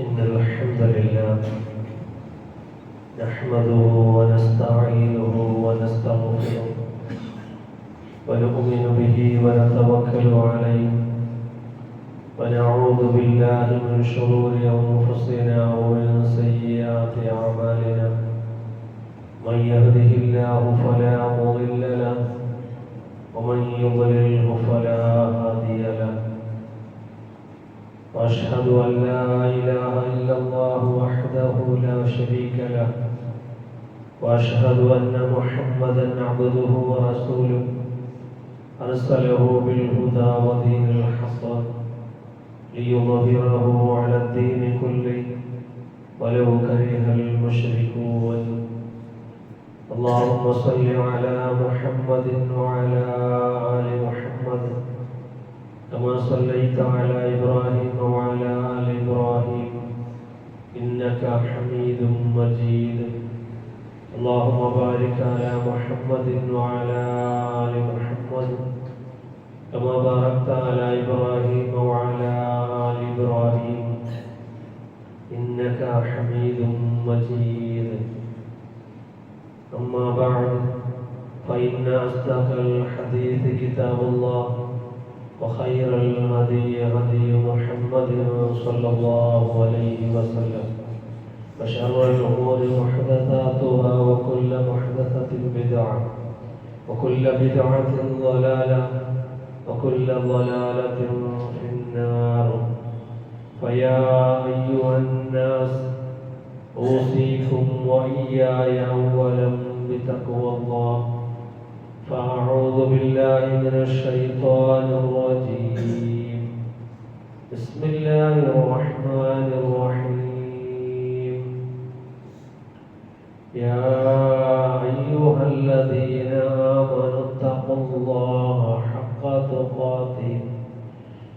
إن الحمد لله نحمده ونستعينه ونستغفره ونؤمن به ونتوكل عليه ونعوذ بالله من شرور أنفسنا ومن سيئات أعمالنا من يهده الله فلا مضل له ومن يضلله فلا هادي له وأشهد أن لا إله إلا الله وحده لا شريك له وأشهد أن محمدا عبده ورسوله أرسله بالهدى ودين الحق ليظهره على الدين كله ولو كره المشركون اللهم صل على محمد وعلى آل محمد كما صليت على إبراهيم وعلى آل إبراهيم إنك حميد مجيد اللهم بارك على محمد وعلى آل محمد كما باركت على إبراهيم وعلى آل إبراهيم إنك حميد مجيد أما بعد فإن أصدق الحديث كتاب الله وخير الهدي هدي محمد صلى الله عليه وسلم وشر الأمور محدثاتها وكل محدثة بدعة وكل بدعة ضلالة وكل ضلالة في النار فيا أيها الناس أوصيكم وإياي أولا بتقوى الله فأعوذ بالله من الشيطان الرجيم بسم الله الرحمن الرحيم يا أيها الذين آمنوا اتقوا الله حق تقاته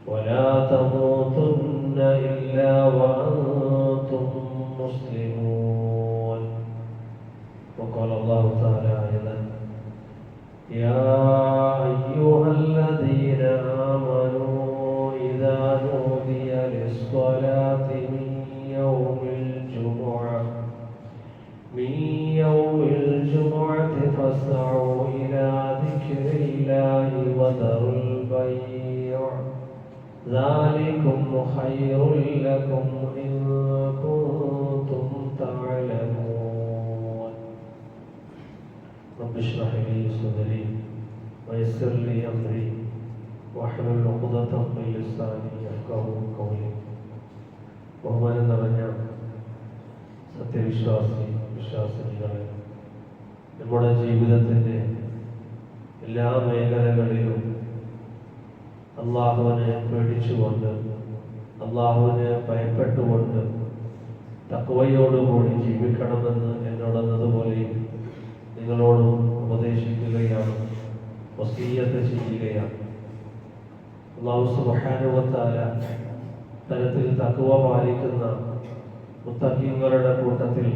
ولا تموتن إلا وأنتم مسلمون وقال الله تعالى أيضا يا أيها الذين آمنوا إذا نودي للصلاة من يوم الجمعة فاسعوا إلى ذكر الله وذروا البيع ذلكم خير لكم إن كنتم تعلمون رب اشرح لي صدري ويسر لي أمري واحلل عقدة من لساني يفقهوا قولي ബഹുമാനം നിറഞ്ഞ വിശ്വാസിനികളെ നമ്മുടെ ജീവിതത്തിൻ്റെ എല്ലാ മേഖലകളിലും അള്ളാഹുവിനെ പേടിച്ചുകൊണ്ട് അള്ളാഹുവിനെ ഭയപ്പെട്ടുകൊണ്ട് തഖ്വയോടുകൂടി ജീവിക്കണമെന്ന് എന്നോടെന്നതുപോലെ നിങ്ങളോടും ഉപദേശിക്കുകയാണ്, വസിയ്യത്ത് ചെയ്യുകയാണ്. അല്ലാഹു സുബ്ഹാനഹു വ തആല തരത്തിൽ തഖ്വ പാലിക്കുന്ന മുത്തഖീങ്ങളുടെ കൂട്ടത്തിൽ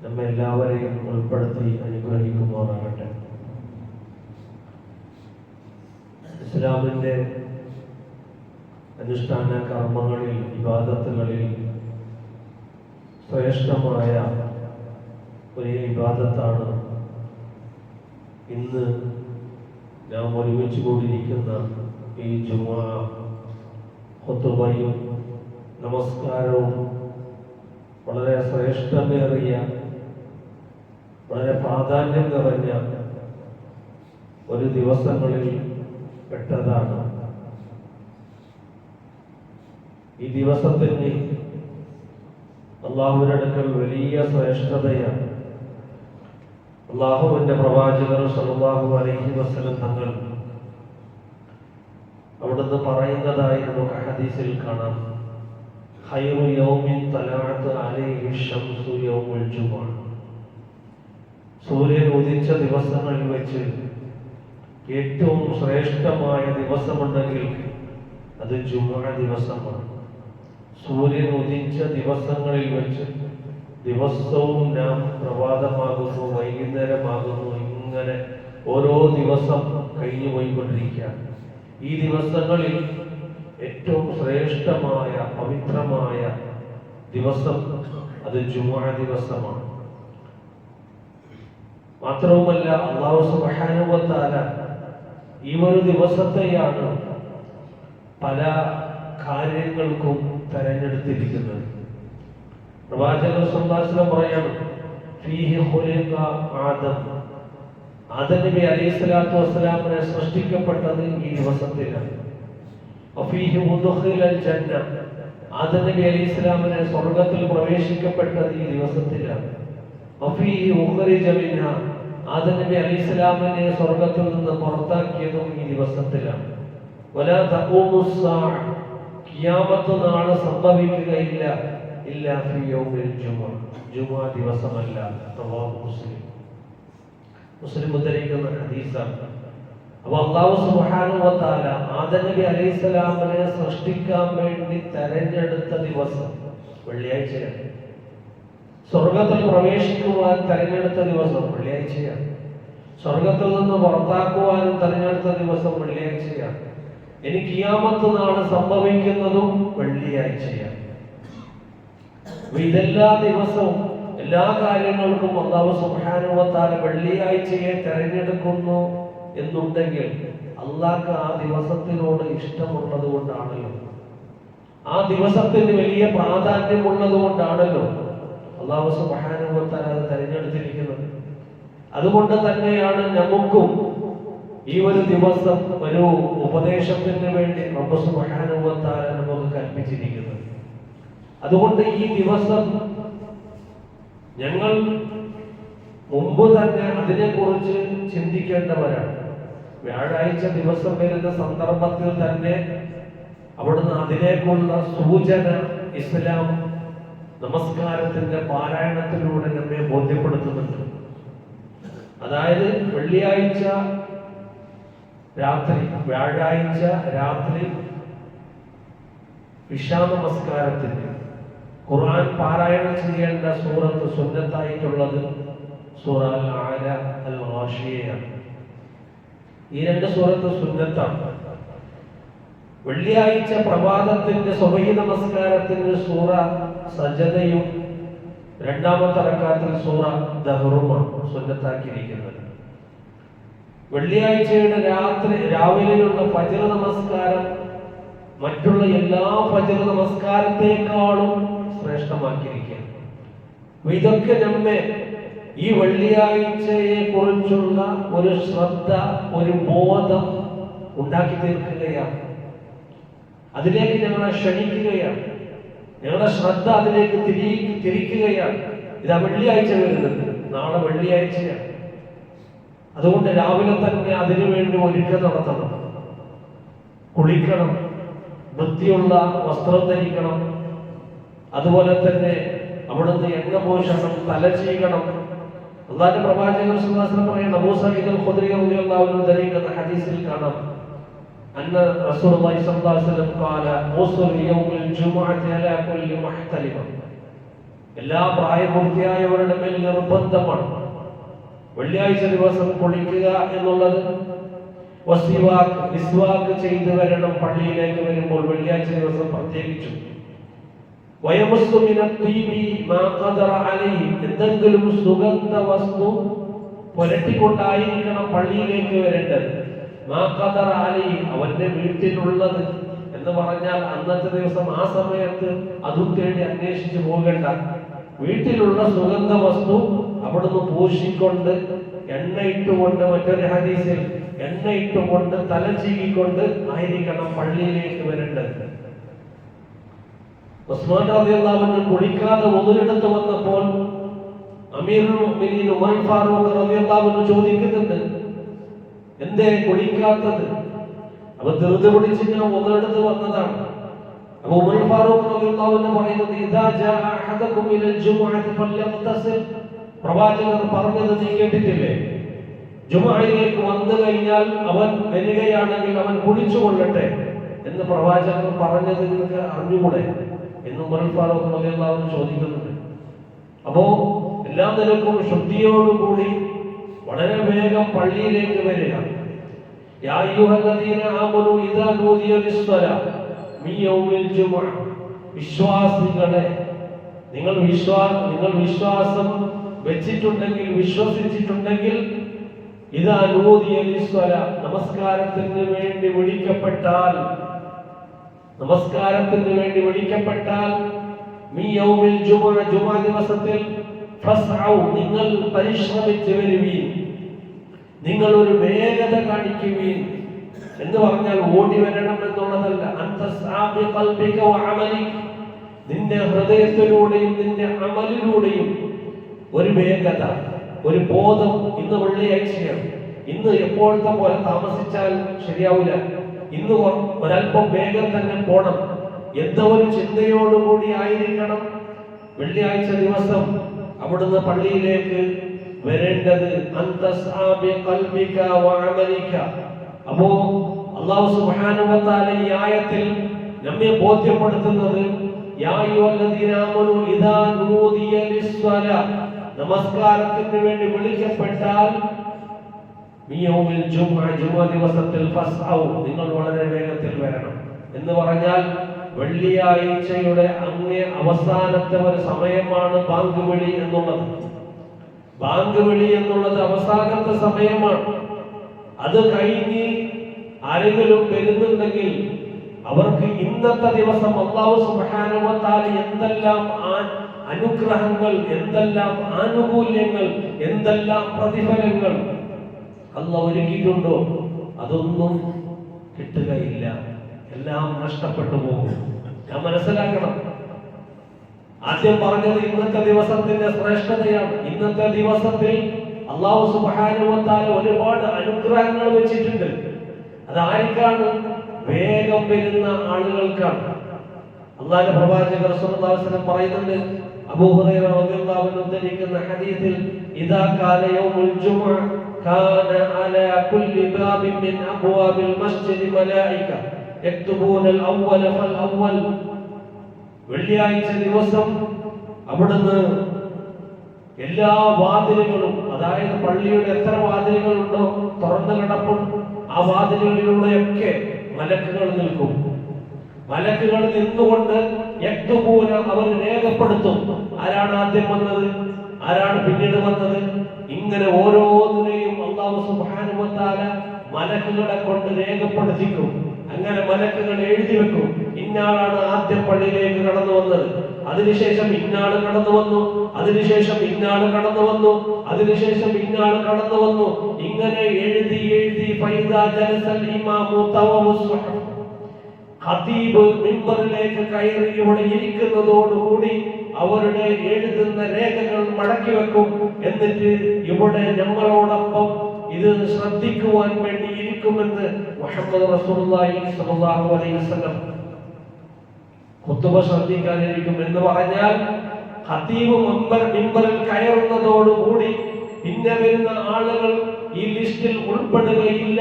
നമ്മെ എല്ലാവരെയും ഉൾപ്പെടുത്തി അനുഗ്രഹിക്കുമാറാകട്ടെ. ഇസ്ലാമിൻ്റെ അനുഷ്ഠാന കർമ്മങ്ങളിൽ, ഇബാദത്തുകളിൽ ശ്രേഷ്ഠമായ ഒരു ഇബാദത്താണ് ഇന്ന് നാം ഒരുമിച്ച് കൂടിയിരിക്കുന്ന ഈ ജുമുഅ ഖുതുബയും നമസ്കാരവും. വളരെ ശ്രേഷ്ഠമേറിയ, വളരെ പ്രാധാന്യം നിറഞ്ഞ ഒരു ദിവസങ്ങളിൽ പെട്ടതാണ്. ഈ ദിവസത്തിന് അള്ളാഹുവിന്റെ അടുക്കൽ വലിയ ശ്രേഷ്ഠതയാണ്. അള്ളാഹുവിന്റെ പ്രവാചകർ സല്ലല്ലാഹു അലൈഹി വസല്ലം തങ്ങൾ അവിടുന്ന് പറയുന്നതായിരുന്നു ഹദീസിൽ കാണാം, ഖൈറു യൗമിൻ തലഅത്ത് അലൈഹി ശംസു യൗമുൽ ജുമുഅ. സൂര്യൻ ഉദിച്ച ദിവസങ്ങളിൽ വെച്ച് ഏറ്റവും ശ്രേഷ്ഠമായ ദിവസമുണ്ടെങ്കിൽ അത് ജുമുഅ ദിവസമാണ്. സൂര്യൻ ഉദിച്ച ദിവസങ്ങളിൽ വെച്ച് ദിവസവും നാം പ്രഭാതമാകുന്നു, വൈകുന്നേരമാകുന്നു, ഇങ്ങനെ ഓരോ ദിവസം കഴിഞ്ഞു പോയിക്കൊണ്ടിരിക്കുകയാണ്. ഈ ദിവസങ്ങളിൽ ഏറ്റവും ശ്രേഷ്ഠമായ പവിത്രമായ ദിവസം അത് ജുമുഅ ദിവസമാണ്. മാത്രവുമല്ല അല്ലാഹു സുബ്ഹാനഹു വ തആല ഈ ഒരു ദിവസത്തെയാണ് പല കാര്യങ്ങൾക്കും തെരഞ്ഞെടുത്തിരിക്കുന്നത്. പ്രവാചകൻ സല്ലല്ലാഹു അലൈഹി വസല്ലം പറയാണ്, ഫീഹി ഖുലിഖ ആദം, ആദം നബി അലൈഹിസ്സലാത്തു വസ്സലാമിനെ സൃഷ്ടിക്കപ്പെട്ടത് ഈ ദിവസത്തിലാണ്. വഫീഹി ഉദ്ഖിലൽ ജന്ന, ആദം നബി അലൈഹിസ്സലാമിനെ സ്വർഗ്ഗത്തിൽ പ്രവേശിക്കപ്പെട്ടത് ഈ ദിവസത്തിലാണ്. വഫീഹി ഉഖ്രിജ മിൻഹാ, ആദം നബി അലൈഹിസ്സലാമിനെ സ്വർഗ്ഗത്തിൽ നിന്ന് പുറത്താക്കിയതും ഈ ദിവസത്തിലാണ്. വലാ തഖൂമുസ് സാഅ, ഖിയാമത്ത് നാൾ സംഭവിക്കുകയില്ല ഇല്ലാ ഫീ യൗമിൽ ജുമുഅ, ജുമുഅ ദിവസമല്ല. റവാഹു മുസ്ലിം, മുസ്ലിം ഉദ്ധരിക്കുന്ന ഹദീസാണ്. അപ്പോൾ അല്ലാഹു സുബ്ഹാനഹു വ തആല ആദം നബി അലൈഹിസ്സലാമിനെ സൃഷ്ടിക്കാൻ വേണ്ടി തെരഞ്ഞെടുത്ത ദിവസം വെള്ളിയാഴ്ചയാണ്. സ്വർഗത്തിൽ പ്രവേശിക്കുവാൻ തെരഞ്ഞെടുത്ത ദിവസം വെള്ളിയാഴ്ചയാണ്. സ്വർഗത്തിൽ നിന്ന് പുറത്താക്കുവാനും തെരഞ്ഞെടുത്ത ദിവസം വെള്ളിയാഴ്ചയാണ്. ഇനി ഖിയാമത്ത് നാൾ സംഭവിക്കുന്നതും വെള്ളിയാഴ്ചയാണ്. ഇതെല്ലാ ദിവസവും എല്ലാ കാര്യങ്ങൾക്കും അല്ലാഹു സുബ്ഹാനഹു വ തആല വെള്ളിയാഴ്ചയെ തെരഞ്ഞെടുക്കുന്നു എന്നുണ്ടെങ്കിൽ അല്ലാഹ്ക്ക് ആ ദിവസത്തിനോട് ഇഷ്ടമുള്ളത് കൊണ്ടാണല്ലോ, ആ ദിവസത്തിന് വലിയ പ്രാധാന്യമുള്ളത് കൊണ്ടാണല്ലോ അല്ലാഹു സുബ്ഹാനഹു വ തആല അത് തെരഞ്ഞെടുത്തിരിക്കുന്നത്. അതുകൊണ്ട് തന്നെയാണ് നമുക്കും ഈ ഒരു ദിവസം ഒരു ഉപദേശത്തിന് വേണ്ടി റബ്ബ് സുബ്ഹാനഹു വ തആല നമുക്ക് കൽപ്പിച്ചിരിക്കുന്നത്. അതുകൊണ്ട് ഈ ദിവസം ഞങ്ങൾ മുമ്പ് തന്നെ അതിനെക്കുറിച്ച് ചിന്തിക്കേണ്ടവരാണ്. വ്യാഴാഴ്ച ദിവസം വരുന്ന സന്ദർഭത്തിൽ തന്നെ അവിടുന്ന് അതിലേക്കുള്ള സൂചന ഇസ്ലാം നമസ്കാരത്തിന്റെ പാരായണത്തിലൂടെ നമ്മെ ബോധ്യപ്പെടുത്തുന്നുണ്ട്. അതായത് വെള്ളിയാഴ്ച രാത്രി, വ്യാഴാഴ്ച രാത്രി ഇശാ നമസ്കാരത്തിന് ഖുർആൻ പാരായണം ചെയ്യേണ്ട സൂറത്ത് സുന്നത്തായിട്ടുള്ളത് സൂറ അൽ അഅല, അൽ ഗാശിയയാണ്. ഈ രണ്ട് സൂറത്ത് സുന്നത്താണ്. വെള്ളിയാഴ്ച പ്രഭാതത്തിന്റെ സുബഹി നമസ്കാരത്തിന് സൂറ സജദയും രണ്ടാമത്തെ റക്അത്തിൽ സൂറ ദഹറുമാണ് സുന്നത്താക്കിയിരിക്കുന്നത്. വെള്ളിയാഴ്ചയുടെ രാവിലെയുള്ള ഫജ്ർ നമസ്കാരം മറ്റുള്ള എല്ലാ ഫജ്ർ നമസ്കാരത്തെക്കാളും ശ്രേഷ്ഠമാക്കിയിരിക്കുകയാണ്. ഇതൊക്കെ നമ്മെ ഈ വെള്ളിയാഴ്ചയെ കുറിച്ചുള്ള ഒരു ശ്രദ്ധ, ഒരു ബോധം ഉണ്ടാക്കി തീർക്കുകയാണ്. അതിലേക്ക് ഞങ്ങളെ ക്ഷണിക്കുകയാണ്, ഞങ്ങളുടെ ശ്രദ്ധ അതിലേക്ക് തിരിക്കുകയാണ്. ഇതാ വെള്ളിയാഴ്ച വരുന്നത്, നാളെ വെള്ളിയാഴ്ചയാണ്. അതുകൊണ്ട് രാവിലെ തന്നെ അതിനു വേണ്ടി ഒരുക്കം നടത്തണം. കുളിക്കണം, വൃത്തിയുള്ള വസ്ത്രം ധരിക്കണം, അതുപോലെ തന്നെ അവിടുന്ന് എണ്ണ പോഷണം, തല ചെയ്യണം. അല്ലാഹുവിന്റെ പ്രവാചകൻ സല്ലല്ലാഹു അലൈഹി വസല്ലം പറയുന്ന അബൂ സഈദ് അൽ ഖുദ്രി റളിയല്ലാഹു അൻഹു ധരിക്കുന്ന ഹദീസിൽ കാണാം, അന്ന റസൂലുള്ളാഹി സ്വല്ലല്ലാഹു അലൈഹി വസല്ലം ഖാല ഉസ്ൽ യൗമുൽ ജുമുഅത്തി അലാ കുല്ലി മുഹ്തലിമ, എല്ലാ പ്രായപൂർത്തിയായവരുടെ മേൽ നിർബന്ധമാണ് വെള്ളിയാഴ്ച ദിവസം കുളിക്കുക എന്നുള്ളത്. വസിവാക്ക്, മിസ്വാക്ക് ചെയ്തു വരണം പള്ളിയിലേക്ക് വരുമ്പോൾ വെള്ളിയാഴ്ച ദിവസം പ്രത്യേകിച്ചു. വയമുസ്സു മിനത് തീബി മാ ഖദറ അലൈഹി, എന്തെങ്കിലും സുഗന്ധ വസ്തു പുരട്ടിക്കൊണ്ടായിരിക്കണം പള്ളിയിലേക്ക് വരേണ്ടത്. മാ ഖദറ അലൈഹി, അവന്റെ വീട്ടിലുള്ളത് എന്ന് പറഞ്ഞാൽ അന്നത്തെ ദിവസം ആ സമയത്ത് അതും തേടി അന്വേഷിച്ച് പോകേണ്ട. വീട്ടിലുള്ള സുഗന്ധ വസ്തു അവിടുന്ന് പൂശിക്കൊണ്ട്, എണ്ണയിട്ടുകൊണ്ട്, മറ്റൊരു ഹദീസിൽ എണ്ണയിട്ടുകൊണ്ട്, തല ചീകിക്കൊണ്ട് ആയിരിക്കണം പള്ളിയിലേക്ക് വരേണ്ടത്. ഉസ്മാൻ റളിയല്ലാഹു അൻഹു കുളിക്കാതെ വുദൂഎടുത്ത് വന്നപ്പോൾ അമീറുൽ മുഅ്മിനീൻ ഉമർ ഫാറൂഖ് റളിയല്ലാഹു അൻഹു ചോദിക്കുന്നുണ്ട്, എന്തേ കുളിക്കാത്തത്? അപ്പോൾ ധൃതി പിടിച്ച് ഞാൻ വുദൂഎടുത്ത് വന്നതാണ്. അപ്പോൾ ഉമർ ഫാറൂഖ് റളിയല്ലാഹു അൻഹു പറയുന്നത്, ഇദാ ജാ അഹദകും ഇലൽ ജുമുഅത്തി ഫല്യഗ്തസിൽ, പ്രവാചകർ പറഞ്ഞത് നീ കേട്ടിട്ടില്ലേ? ജുമുഅയിലേക്ക് വന്നു കഴിഞ്ഞാൽ അവൻ വരികയാണെങ്കിൽ അവൻ കുളിച്ചുകൊള്ളട്ടെ എന്ന് പ്രവാചകർ പറഞ്ഞത് നിങ്ങൾക്ക് അറിഞ്ഞുകൂടെ എന്ന് ഉമർ ഫാറൂഖ് റളിയല്ലാഹു അൻഹു ചോദിക്കുന്നുണ്ട്. അപ്പോ എല്ലാ നിലക്കും ശുദ്ധിയോടുകൂടി വളരെ വേഗം പള്ളിയിലേക്ക് വരിക. യാ അയ്യുഹല്ലദീന ആമനൂ ഇദാ നൂദിയ ലിസ്സലാ മിൻ യൗമിൽ ജുമുഅ, വിശ്വാസികളെ നിങ്ങൾ വിശ്വാസം വെച്ചിട്ടുണ്ടെങ്കിൽ, വിശ്വസിച്ചിട്ടുണ്ടെങ്കിൽ, ഇതാ നൂദിയ ലിസ്വല, നമസ്കാരത്തിന് വേണ്ടി വിളിക്കപ്പെട്ടാൽ, മിയൗമിൽ ജുമുഅ, ജുമുഅ ദിവസത്തിൽ, ഫസ്ഔ, നിങ്ങൾ പരിശ്രമിച്ചു വരുവീൻ, നിങ്ങൾ ഒരു വേഗത കാണിക്കുവീൻ. എന്ന് പറഞ്ഞാൽ ഓടി വരണം എന്നുള്ളതല്ല. അന്തസ്ആബി ഖൽബിക വഅമലി, നിന്റെ ഹൃദയത്തിലൂടെയും നിന്റെ അമലിലൂടെയും ഒരു വേഗത, ഒരു ബോധം. ഇന്ന് വെള്ളിയാഴ്ചയാണ്, ഇന്ന് എപ്പോഴത്തെ പോലെ താമസിച്ചാൽ ശരിയാവില്ല. ഇന്ന് ഒരല്പം വേഗം തന്നെ പോണം എന്ന ഒരു ചിന്തയോടുകൂടി ആയിരിക്കണം വെള്ളിയാഴ്ച ദിവസം അവിടുന്ന് പള്ളിയിലേക്ക് വരേണ്ടത്. അപ്പോ അല്ലാഹു സുബ്ഹാനഹു വ തആല ഈ ആയത്തിൽ നമ്മെ ബോധ്യപ്പെടുത്തുന്നത്, യാ അയ്യുഹല്ലദീന ആമനൂ ഇദാ നൂദിയ ലിസ്സലാ, നമസ്കാരത്തിന് വേണ്ടി വിളിക്കപ്പെട്ടാൽ, മിയൗമിൽ ജുമുഅ, ജുമുഅ ദിവസത്തിൽ, ഫസ്ഔ, നിങ്ങൾ വളരെ വേഗത്തിൽ വരണം. എന്ന് പറഞ്ഞാൽ വെള്ളിയാഴ്ചയുടെ അങ്ങേ അവസാനത്തെ ഒരു സമയമാണ് ബാങ്ക് വിളി എന്നുള്ളത്. ബാങ്ക് വിളി എന്നുള്ളത് അവസാനത്തെ സമയമാണ്. അത് കഴിഞ്ഞ് ആരെങ്കിലും വരുന്നുണ്ടെങ്കിൽ അവർക്ക് ഇന്നത്തെ ദിവസം അല്ലാഹു സുബ്ഹാനഹു വ തആല എന്തെല്ലാം അനുഗ്രഹങ്ങൾ, എന്തെല്ലാം ആനുകൂല്യങ്ങൾ, എന്തെല്ലാം പ്രതിഫലങ്ങൾ അല്ലാഹു ഒരുക്കിയിട്ടുണ്ടോ, അതൊന്നും കിട്ടുകയില്ല. എല്ലാം നഷ്ടപ്പെട്ടു പോകും. ഞാൻ മനസ്സിലാക്കണം. ആദ്യം പറഞ്ഞത് ഇന്നത്തെ ദിവസത്തിന്റെ ശ്രേഷ്ഠതയാണ്. ഇന്നത്തെ ദിവസത്തിൽ അല്ലാഹു സുബ്ഹാനഹു വ തആല ഒരുപാട് അനുഗ്രഹങ്ങൾ വെച്ചിട്ടുണ്ട്. അതാർക്കാണ്? വേഗം വരുന്ന ആളുകൾക്കാണ്. അല്ലാഹുവിന്റെ പ്രവാചകർ സ്വല്ലല്ലാഹു അലൈഹി വസല്ലം പറയുന്നുണ്ട്, അബൂ ഹുറൈറ റളിയല്ലാഹു അൻഹു ഉദ്ധരിക്കുന്ന ഹദീസിൽ, ഇദാ കാന യൗമുൽ ജുമുഅ കാന അലാ കുല്ലി ബാബിൻ മിൻ അബ്വാബിൽ മസ്ജിദി മലായിക യക്തുബൂനൽ അവ്വല ഫൽ അവ്വൽ. വെള്ളിയാഴ്ച ദിവസം അവിടുന്ന് എല്ലാ വാതിലുകളും, അതായത് പള്ളിയുടെ എത്ര വാതിലുകളുണ്ടോ തുറന്നു കിടപ്പും, ആ വാതിലുകളിലൂടെയൊക്കെ മലക്കുകൾ നിൽക്കും. മലക്കുകൾ നിന്നുകൊണ്ട് യക്തുബൂന, അവർ രേഖപ്പെടുത്തും. ആരാണ് ആദ്യം വന്നത്, ആരാണ് പിന്നീട് വന്നത്. ഇങ്ങനെ ഓരോന്നിനെയും അല്ലാഹു സുബ്ഹാനഹു വ തആല മലക്കുകളെ കൊണ്ട് രേഖപ്പെടുത്തിക്കും. അങ്ങനെ മലക്കുകൾ എഴുതി വെക്കും, ഇന്നാളാണ് ആദ്യം പള്ളിയിലേക്ക് കടന്നു വന്നത്, അതിനുശേഷം ഇന്നാള് കടന്നു വന്നു, അതിനുശേഷം ഇന്നാള് കടന്നു വന്നു, അതിനുശേഷം ഇന്നാള് കടന്നു വന്നു. ഇങ്ങനെ എഴുതി എഴുതി ഫൈദാ ജലസൽ ഇമാമു തവവസ്സുഹ, ഖതീബ് മിമ്പറിലേക്ക് കയറി ഇവിടെ ഇരിക്കുന്നതോടുകൂടി അവരുടെ എഴുതുന്ന രേഖകൾ മടക്കി വെക്കും. എന്നിട്ട് ഇവിടെ ഞങ്ങളോടൊപ്പം ഇത് ശ്രദ്ധിക്കുവാൻ വേണ്ടി ഇരിക്കുമെന്ന് മുഹമ്മദ് റസൂലുള്ളാഹി സ്വല്ലല്ലാഹു അലൈഹി വസല്ലം ഖുതുബ ശ്രദ്ധിക്കാനിരിക്കും. എന്ന് പറഞ്ഞാൽ ഖതീബ് മിമ്പറിൽ കയറുന്നതോടുകൂടി പിന്നെ വരുന്ന ആളുകൾ ഈ ലിസ്റ്റിൽ ഉൾപ്പെടുകയില്ല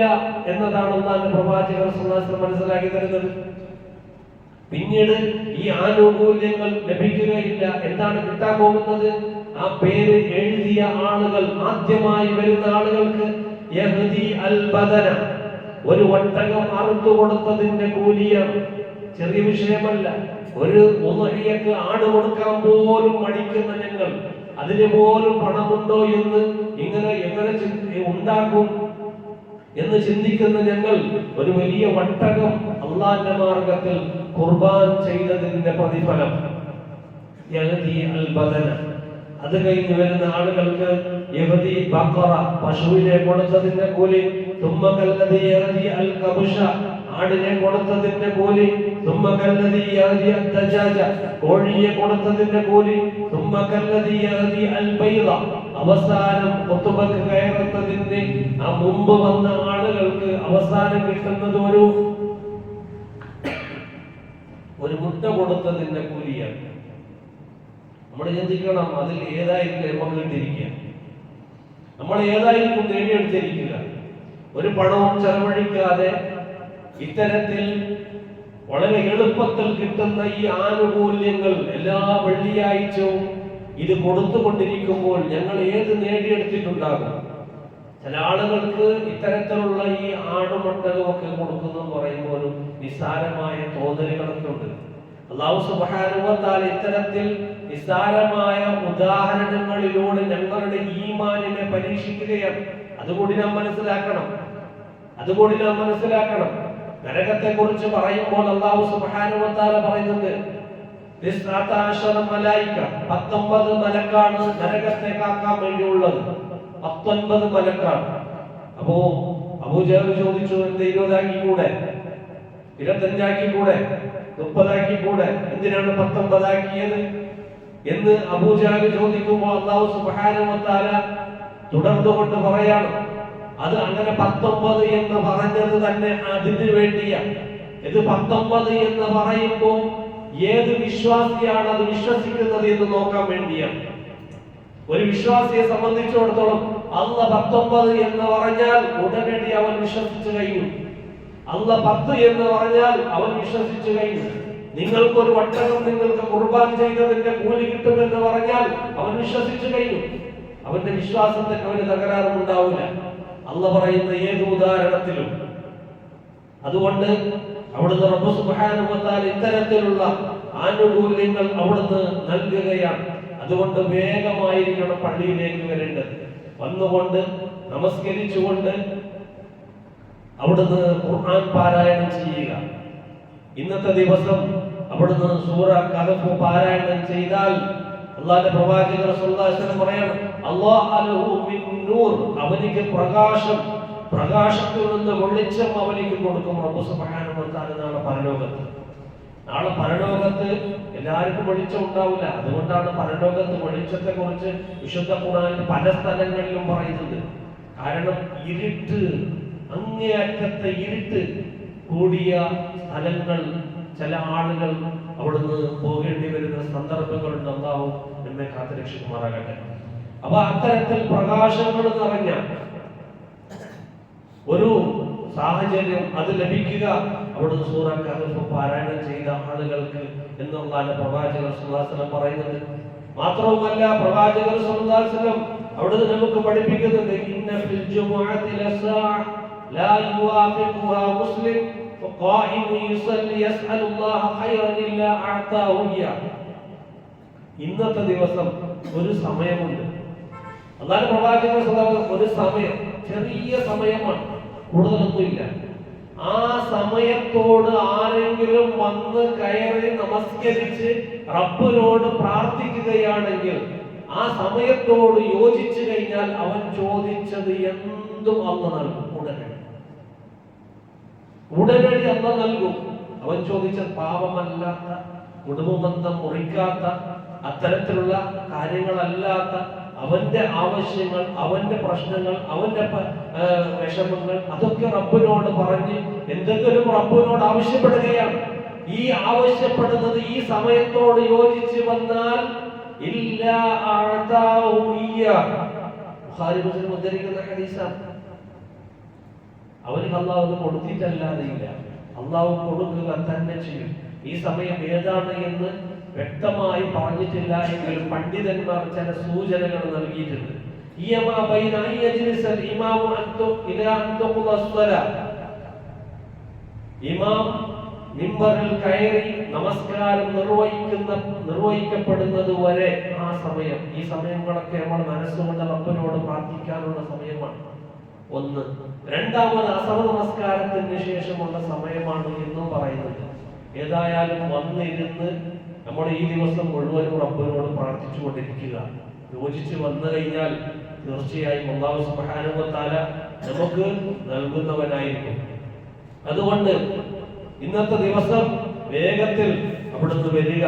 എന്നതാണ് അല്ലാഹുവിന്റെ പ്രവാചകർ സ്വല്ലല്ലാഹു അലൈഹി വസല്ലം മനസ്സിലാക്കി തരുന്നത്. പിന്നീട് ഈ ആനുകൂല്യങ്ങൾ ലഭിക്കുകയില്ല. എന്താണ് കിട്ടാൻ പോകുന്നത്? ആ പേര് എഴുതിയ ആളുകൾ, ആദ്യമായി വരുന്ന ആളുകൾക്ക് യഹ്ദി അൽ ബദന, ഒരു ഒട്ടകം അറുത്തു കൊടുത്തതിന്റെ കൂലിയാണ്. ചെറിയ വിഷയമല്ല. ഒരു ഉളഹിയക്ക് ആട് കൊടുക്കാൻ പോലും മടിക്കുന്ന ഞങ്ങൾ, അതിന് പോലും പണമുണ്ടോ എന്ന് എങ്ങനെ ഉണ്ടാക്കും എന്ന് ചിന്തിക്കുന്ന ഞങ്ങൾ, ഒരു വലിയ ഒട്ടകം അല്ലാഹുവിന്റെ മാർഗത്തിൽ ഖുർബാൻ ചെയ്തതിന്റെ പ്രതിഫലം യഹ്ദി അൽ ബദന. അത് കഴിഞ്ഞ് വരുന്ന ആളുകൾക്ക് യഹ്ദി ബഖറ, പശുവിനെ കൊടുത്തതിന്റെ കൂലി, തുമ്മ കല്ലദി യഹ്ദി അൽ കബ്ഷ, ആടിനെ കൊടുത്തതിന്റെ കൂലി, തുമ്മ കല്ലദി യഹ്ദി അൽ ദജാജ, കോഴിയെ കൊടുത്തതിന്റെ കൂലി, തുമ്മ കല്ലദി യഹ്ദി അൽ ബൈദ. അവസാനം ഖുതുബക്ക് കയറുന്നതിന്റെ ആ മുമ്പ് വന്ന ആളുകൾക്ക് അവസാനം കിട്ടുന്നത് ഒരു മുട്ട കൊടുത്തതിന്റെ കൂലിയാണ്. നമ്മൾ ചിന്തിക്കണം, അതിൽ ഏതായിരിക്കും നമുക്ക് കിട്ടിയിരിക്കുക, നമ്മൾ ഏതായിരിക്കും നേടിയെടുത്തിരിക്കുക. ഒരു പണവും ചെലവഴിക്കാതെ ഇത്തരത്തിൽ വളരെ എളുപ്പത്തിൽ കിട്ടുന്ന ഈ ആനുകൂല്യങ്ങൾ എല്ലാ വെള്ളിയാഴ്ചവും ഇത് കൊടുത്തുകൊണ്ടിരിക്കുമ്പോൾ ഞങ്ങൾ ഏത് നേടിയെടുത്തിട്ടുണ്ടാകും? ചില ആളുകൾക്ക് ഇത്തരത്തിലുള്ള ഈ ആടുമൊട്ടകമൊക്കെ കൊടുക്കുന്നു പറയുമ്പോൾ ഒരു നിസ്സാരമായ തോന്നലുകളൊക്കെ ഉണ്ട്. അല്ലാഹു സുബ്ഹാനഹു വ തആല ഇത്തരത്തിൽ നിസ്സാരമായ ഉദാഹരണങ്ങളിലൂടെ ഞങ്ങളുടെ ഈമാനിനെ പരീക്ഷിക്കുകയാണ്. അതുകൂടി നാം മനസ്സിലാക്കണം. നരകത്തെ കുറിച്ച് പറയുമ്പോൾ അല്ലാഹു സുബ്ഹാനഹു വ തആല പറയുന്നുണ്ട് 19 മലായിക, 19 മലക്കാണ് നരകത്തെ കാക്കാൻ വേണ്ടിയുള്ളത്. 19 മലക്കാണ്. അപ്പോ അബൂജഹൽ ചോദിച്ചു, എന്ത് 20 ആക്കി കൂടെ, 25 ആക്കി കൂടെ, 30 ആക്കി കൂടെ, എന്തിനാണ് 19 ആക്കിയത് എന്ന് അബൂജഹൽ ചോദിക്കുമ്പോൾ അല്ലാഹു സുബ്ഹാനഹു വ തആല തുടർന്നുകൊണ്ട് പറയാണ്, അത് അങ്ങനെ 19 എന്ന് പറഞ്ഞത് തന്നെ അതിനു വേണ്ടിയാണ്. ഇത് 19 എന്ന് പറയുമ്പോൾ ഏത് വിശ്വാസിയാണ് അത് വിശ്വസിക്കുന്നത് എന്ന് നോക്കാൻ വേണ്ടിയാണ്. ഒരു വിശ്വാസിയെ സംബന്ധിച്ചിടത്തോളം അല്ലാഹ് 19 എന്ന് പറഞ്ഞാൽ ഉടനടി അവൻ വിശ്വസിച്ചു കഴിഞ്ഞു. അല്ലാഹ് 10 എന്ന് പറഞ്ഞാൽ അവൻ വിശ്വസിച്ചു കഴിഞ്ഞു. നിങ്ങൾക്കൊരു ഒട്ടകം നിങ്ങൾക്ക് ഖുർബാൻ ചെയ്തതിന്റെ കൂലി കിട്ടുമെന്ന് പറഞ്ഞാൽ അവൻ വിശ്വസിച്ചു കഴിഞ്ഞു. അവന്റെ വിശ്വാസത്തിന് അവന് തകരാറുണ്ടാവില്ല, അല്ലാഹ് പറയുന്ന ഏത് ഉദാഹരണത്തിലും. അതുകൊണ്ട് അവിടുന്ന് റബ്ബ് സുബ്ഹാനഹു വ തആല ഇത്തരത്തിലുള്ള ആനുകൂല്യങ്ങൾ അവിടുന്ന് നൽകുകയാണ്. അതുകൊണ്ട് വേഗമായിരിക്കണം പള്ളിയിലേക്ക് വരേണ്ടത്. വന്നുകൊണ്ട് നമസ്കരിച്ചുകൊണ്ട് അവിടുന്ന് ഖുർആൻ പാരായണം ചെയ്യുക. ഇന്നത്തെ ദിവസം അവിടുന്ന് സൂറ കഹഫ് പാരായണം ചെയ്താൽ അല്ലാഹുവിന്റെ പ്രവാചകർ സല്ലല്ലാഹു അലൈഹി വസല്ലം പറയാണ്, അല്ലാഹു അലഹു മിൻ നൂർ, അവനിക്ക് പ്രകാശത്തിൽ നിന്ന് വെളിച്ചം അവനിക്ക് കൊടുക്കും റബ്ബ് സുബ്ഹാനഹു വ തആല നാളെ പരലോകത്ത് എല്ലാവർക്കും വെളിച്ചം ഉണ്ടാവില്ല. അതുകൊണ്ടാണ് പരലോകത്ത് വെളിച്ചത്തെ കുറിച്ച് വിശുദ്ധ ഖുർആനിൽ പല സ്ഥലങ്ങളിലും പറയുന്നത്. കാരണം ഇരുട്ട്, അങ്ങേയറ്റത്തെ ഇരുട്ട് കൂടിയ സ്ഥലങ്ങൾ ചില ആളുകൾ അവിടുന്ന് പോകേണ്ടി വരുന്ന സന്ദർഭങ്ങളുണ്ട്. അല്ലാഹു നമ്മെ കാത്തുരക്ഷിക്കുമാറാകട്ടെ. അപ്പൊ അത്തരത്തിൽ പ്രകാശങ്ങൾ നിറഞ്ഞ ഒരു സാഹചര്യം അത് ലഭിക്കുക അവിടുന്ന് സൂറ കഹഫ് പാരായണം ചെയ്ത ആളുകൾക്ക് എന്നുള്ളതാണ് പ്രവാചകർ സല്ലല്ലാഹു അലൈഹി വസല്ലം പറയുന്നത്. മാത്രവുമല്ല പ്രവാചകർ സല്ലല്ലാഹു അലൈഹി വസല്ലം അവിടുന്ന് നമുക്ക് പഠിപ്പിക്കുന്നുണ്ട്, ഇന്ന ഫിൽ ജുമുഅത്തി ലസാഅ ലാ യുവാഫിഖുഹാ മുസ്ലിം ഫഖായിമു യുസല്ലി യസ്അലുല്ലാഹ ഖൈറൻ ഇല്ലാ അഅതാഹു ഇയ്യാ. ഇന്നത്തെ ദിവസം ഒരു സമയമുണ്ട്. അല്ലാഹു പ്രവാചകർ സല്ലല്ലാഹു അലൈഹി വസല്ലം ഒരു സമയം, ചെറിയ സമയമാണ്, കൂടുതലൊന്നുമില്ല. ആ സമയത്തോട് ആരെങ്കിലും വന്ന് കയറി നമസ്കരിച്ച് റബ്ബിനോട് പ്രാർത്ഥിക്കുകയാണെങ്കിൽ, ആ സമയത്തോട് യോജിച്ചു കഴിഞ്ഞാൽ അവൻ ചോദിച്ചത് എന്തും അല്ലാഹു നൽകും. ഉടനടി അല്ലാഹു നൽകും. അവൻ ചോദിച്ച പാപമല്ലാത്ത, കുടുംബബന്ധം മുറിക്കാത്ത, അത്തരത്തിലുള്ള കാര്യങ്ങളല്ലാത്ത അവന്റെ ആവശ്യങ്ങൾ, അവന്റെ പ്രശ്നങ്ങൾ, അവന്റെ വിഷമങ്ങൾ, അതൊക്കെ റബ്ബിനോട് പറഞ്ഞ് എന്തെങ്കിലും റബ്ബിനോട് ആവശ്യപ്പെടുകയാണ്. ഈ ആവശ്യപ്പെടുന്നത് ഈ സമയത്തോട് യോജിച്ച് വന്നാൽ ഇല്ലാ അഅതാഹു ഇയ്യാ. ബുഖാരി മുസ്ലിം ഉദ്ധരിക്കുന്ന ഹദീസാണ്. അവന് അല്ലാഹു കൊടുത്തിട്ടല്ലാതെ ഇല്ല, അല്ലാഹു കൊടുക്കുക തന്നെ ചെയ്യും. ഈ സമയം ഏതാണ് എന്ന് വ്യക്തമായി പറഞ്ഞിട്ടില്ല എങ്കിലും പണ്ഡിതന്മാർ ചില സൂചനകൾ നൽകിയിട്ടുണ്ട്. ഇമാം മിമ്പറിൽ കയറി നമസ്കാരം നിർവഹിക്കപ്പെടുന്നത് വരെ ആ സമയം, ഈ സമയങ്ങളൊക്കെ നമ്മൾ മനസ്സുകൊണ്ട് റബ്ബിനോട് പ്രാർത്ഥിക്കാനുള്ള സമയമാണ്. ഒന്ന്. രണ്ടാമത് അസർ നമസ്കാരത്തിന് ശേഷമുള്ള സമയമാണ് എന്നും പറയുന്നത്. ഏതായാലും വന്നിരുന്ന് നമ്മൾ ഈ ദിവസം മുഴുവനും റബ്ബിനോട് പ്രാർത്ഥിച്ചു കൊണ്ടിരിക്കുക. യോജിച്ച് വന്നു കഴിഞ്ഞാൽ തീർച്ചയായും അല്ലാഹു സുബ്ഹാനഹു വ തആല നമുക്ക് നൽകുന്നവനായിരിക്കും. അതുകൊണ്ട് ഇന്നത്തെ ദിവസം വേഗത്തിൽ അവിടുന്ന് വരിക.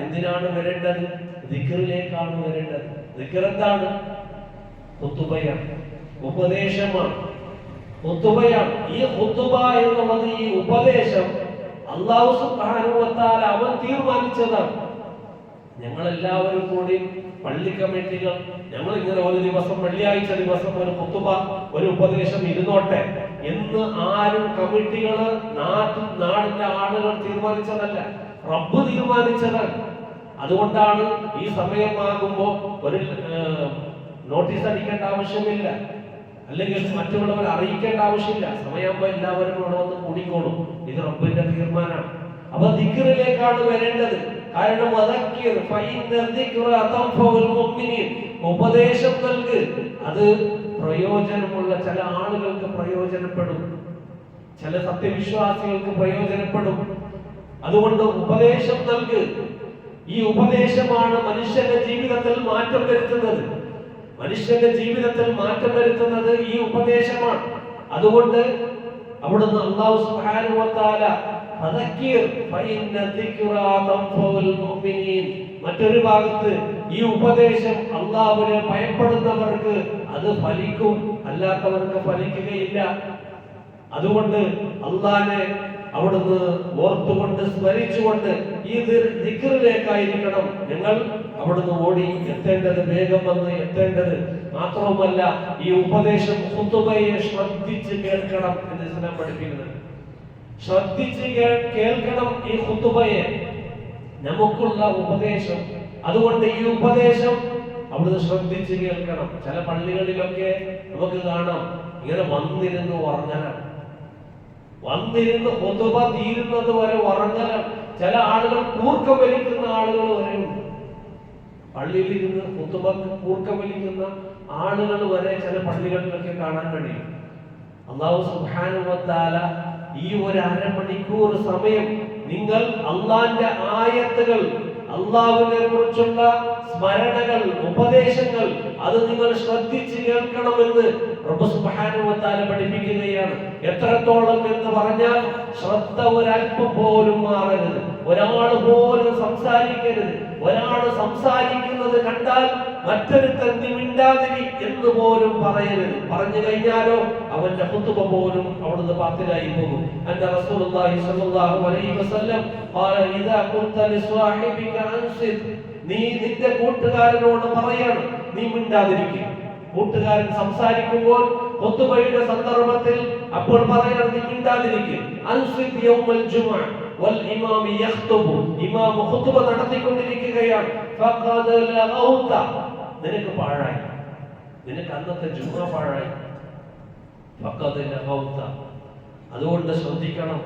എന്തിനാണ് വരേണ്ടത്? ദിക്റിലേക്കാണ് വരേണ്ടത്. ദിക്ർ എന്താണ്? ഖുതുബയാണ്, ഉപദേശമാണ്, ഖുതുബയാണ്. ഈ ഖുതുബ എന്നുള്ളത്, ഈ ഉപദേശം അല്ലാഹു സുബ്ഹാനഹു വ തആല അവൻ തീരുമാനിച്ചതാണ്. ഞങ്ങൾ എല്ലാവരും കൂടി പള്ളി കമ്മിറ്റികൾ ഞങ്ങൾ ഇങ്ങനെ ഒരു ദിവസം വെള്ളിയാഴ്ച ദിവസം ഒരു ഖുതുബ, ഒരു ഉപദേശം ഇരുന്നോട്ടെ എന്ന് ആരും കമ്മിറ്റികള് നാടിന്റെ ആളുകൾ തീരുമാനിച്ചതല്ല, റബ്ബ് തീരുമാനിച്ചതാണ്. അതുകൊണ്ടാണ് ഈ സമയമാകുമ്പോ ഒരു നോട്ടീസ് അടിക്കേണ്ട ആവശ്യമില്ല, അല്ലെങ്കിൽ മറ്റുള്ളവരെ അറിയിക്കേണ്ട ആവശ്യമില്ല. സമയമാകുമ്പോൾ എല്ലാവരും ഇവിടെ വന്ന് കൂടിക്കോളും. ഇത് റബ്ബിന്റെ തീരുമാനമാണ്. അപ്പൊ ദിക്റിലേക്കാണ് വരേണ്ടത്. കാരണം ഉപദേശം നൽക്, അത് പ്രയോജനമുള്ള ചില ആളുകൾക്ക് പ്രയോജനപ്പെടും, ചില സത്യവിശ്വാസികൾക്ക് പ്രയോജനപ്പെടും. അതുകൊണ്ട് ഉപദേശം നൽക്. ഈ ഉപദേശമാണ് മനുഷ്യന്റെ ജീവിതത്തിൽ മാറ്റം വരുത്തുന്നത്. മനുഷ്യന്റെ ജീവിതത്തിൽ മാറ്റം വരുത്തുന്നത് ഈ ഉപദേശമാണ്. അതുകൊണ്ട് അവിടുന്ന് അല്ലാഹു സുബ്ഹാനഹു വ തആല മറ്റൊരു ഭാഗത്ത് ഈ ഉപദേശം അല്ലാഹുവിനെ ഭയപ്പെടുന്നവർക്ക് അത് ഫലിക്കും, അല്ലാത്തവർക്ക് ഫലിക്കുകയില്ല. അതുകൊണ്ട് അല്ലാഹുവിനെ അവിടുന്ന് ഓർത്തുകൊണ്ട് സ്മരിച്ചുകൊണ്ട് ഈ ദിക്റിലേക്കായിരിക്കണം ഞങ്ങൾ അവിടുന്ന് ഓടി എത്തേണ്ടത്, വേഗം വന്ന് എത്തേണ്ടത്. മാത്രവുമല്ല, ഈ ഉപദേശം ഖുതുബയെ ശ്രദ്ധിച്ച് കേൾക്കണം എന്ന് ഇസ്ലാം പഠിപ്പിക്കുന്നത്. ശ്രദ്ധിച്ച് കേൾക്കണം ഈ ഖുതുബയെ, നമുക്കുള്ള ഉപദേശം. അതുകൊണ്ട് ഈ ഉപദേശം അവിടുന്ന് ശ്രദ്ധിച്ച് കേൾക്കണം. ചില പള്ളികളിലൊക്കെ നമുക്ക് കാണാം ഇങ്ങനെ വന്നിരുന്ന് ഉറങ്ങലാണ്, വന്നിരുന്ന് ഖുതുബ തീരുന്നത് വരെ ഉറങ്ങലാണ്. ചില ആളുകൾ കൂർക്കം വലിക്കുന്ന ആളുകൾ വരെയുണ്ട്. പള്ളിയിൽ ഇരുന്ന് ഖുതുബ കൂർക്കം വലിക്കുന്ന ആളുകൾ വരെ ചില പള്ളികളിലൊക്കെ കാണാൻ കഴിയും. അല്ലാഹു സുബ്ഹാനഹു വ തആല ഈ ഒരു അരമണിക്കൂർ സമയം നിങ്ങൾ അള്ളാന്റെ ആയത്തുകൾ, അള്ളാഹുവിനെ കുറിച്ചുള്ള സ്മരണകൾ, ഉപദേശങ്ങൾ അത് നിങ്ങൾ ശ്രദ്ധിച്ച് കേൾക്കണമെന്ന് റബ്ബ് സുബ്ഹാനഹു വ തആല പഠിപ്പിക്കുകയാണ്. എത്രത്തോളം എന്ന് പറഞ്ഞാൽ ശ്രദ്ധ ഒരല്പം പോലും മാറരുത്, ഒരാൾ പോലും സംസാരിക്കരുത്. ഒരാൾ സംസാരിക്കുന്നത് കണ്ടാൽ മറ്റൊരുത്തൻ നീ മിണ്ടാതിരി എന്ന് പോലും പറയരുത്. പറഞ്ഞു കഴിഞ്ഞാലോ അവന്റെ ഖുതുബ പോലും അവിടുന്ന് ബാത്തിലായി പോകും. അന്ന റസൂലുള്ളാഹി സ്വല്ലല്ലാഹു അലൈഹി വസല്ലം ഖാല ഇദാ ഖുൽത ലിസ്വാഹിബിക അൻസിത്, നീ നിന്റെ കൂട്ടുകാരനോട് പറയണം നീ മിണ്ടാതിരിക്കുക. കൂട്ടുകാരൻ സംസാരിക്കുമ്പോൾ ഖുതുബയുടെ സന്ദർഭത്തിൽ അപ്പോൾ പറയണം നീ മിണ്ടാതിരിക്കുക. അൻസിത് യൗമൽ ജുമുഅ വൽ ഇമാം യഖ്തുബു, ഇമാം ഖുതുബ നടത്തിക്കൊണ്ടിരിക്കുകയാണ്. ഫഖദ് ലഗൗത, നിനക്ക് പാഴായി, നിനക്ക് അന്നത്തെ ജുമുഅ പാഴായി. ഫഖദ് ലഗൗത, അതുകൊണ്ട് ശ്രദ്ധിക്കണം,